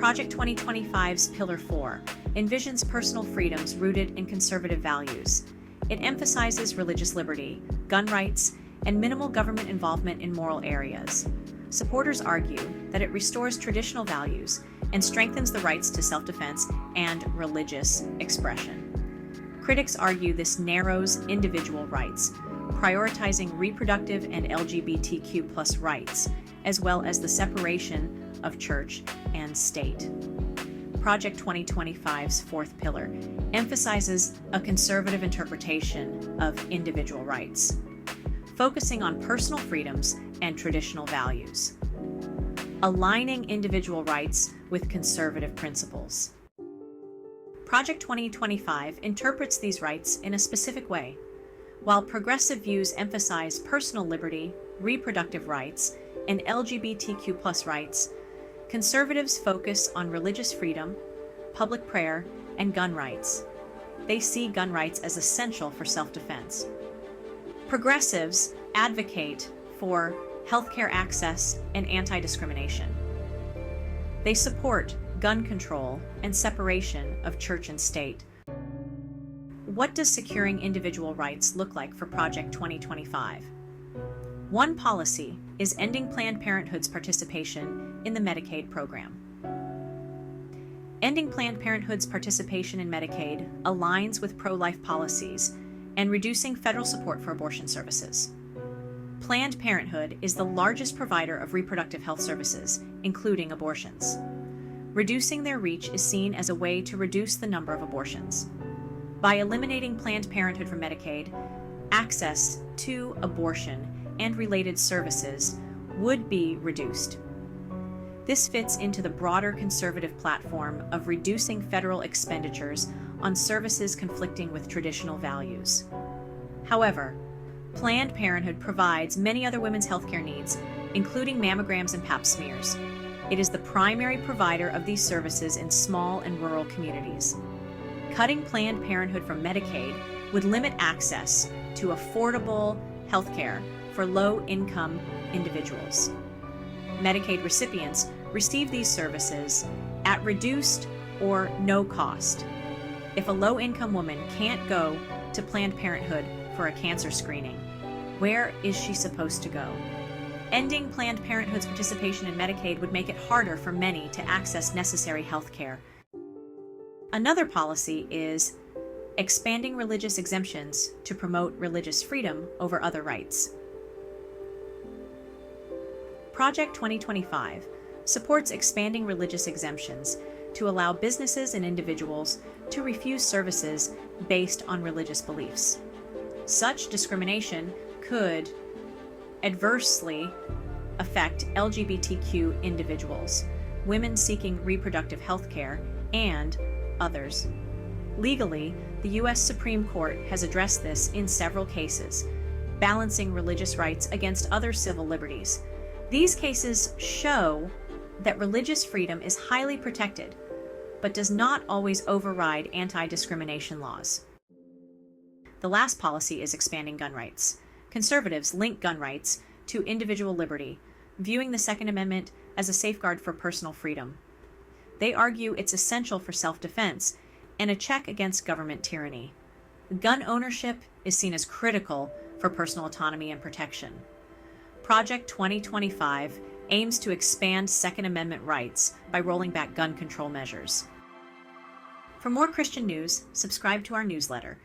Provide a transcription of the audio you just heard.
Project 2025's Pillar 4 envisions personal freedoms rooted in conservative values. It emphasizes religious liberty, gun rights, and minimal government involvement in moral areas. Supporters argue that it restores traditional values and strengthens the rights to self-defense and religious expression. Critics argue this narrows individual rights, prioritizing reproductive and LGBTQ+ rights, as well as the separation of church and state. Project 2025's fourth pillar emphasizes a conservative interpretation of individual rights, focusing on personal freedoms and traditional values, aligning individual rights with conservative principles. Project 2025 interprets these rights in a specific way. While progressive views emphasize personal liberty, reproductive rights, and LGBTQ+ rights, conservatives focus on religious freedom, public prayer, and gun rights. They see gun rights as essential for self-defense. Progressives advocate for healthcare access and anti-discrimination. They support gun control and separation of church and state. What does securing individual rights look like for Project 2025? One policy is ending Planned Parenthood's participation in the Medicaid program. Ending Planned Parenthood's participation in Medicaid aligns with pro-life policies and reducing federal support for abortion services. Planned Parenthood is the largest provider of reproductive health services, including abortions. Reducing their reach is seen as a way to reduce the number of abortions. By eliminating Planned Parenthood from Medicaid, access to abortion and related services would be reduced. This fits into the broader conservative platform of reducing federal expenditures on services conflicting with traditional values. However, Planned Parenthood provides many other women's healthcare needs, including mammograms and pap smears. It is the primary provider of these services in small and rural communities. Cutting Planned Parenthood from Medicaid would limit access to affordable healthcare for low-income individuals. Medicaid recipients receive these services at reduced or no cost. If a low-income woman can't go to Planned Parenthood for a cancer screening, where is she supposed to go? Ending Planned Parenthood's participation in Medicaid would make it harder for many to access necessary health care. Another policy is expanding religious exemptions to promote religious freedom over other rights. Project 2025 supports expanding religious exemptions to allow businesses and individuals to refuse services based on religious beliefs. Such discrimination could adversely affect LGBTQ individuals, women seeking reproductive health care, and others. Legally, the U.S. Supreme Court has addressed this in several cases, balancing religious rights against other civil liberties. These cases show that religious freedom is highly protected, but does not always override anti-discrimination laws. The last policy is expanding gun rights. Conservatives link gun rights to individual liberty, viewing the Second Amendment as a safeguard for personal freedom. They argue it's essential for self-defense and a check against government tyranny. Gun ownership is seen as critical for personal autonomy and protection. Project 2025 aims to expand Second Amendment rights by rolling back gun control measures. For more Christian news, subscribe to our newsletter.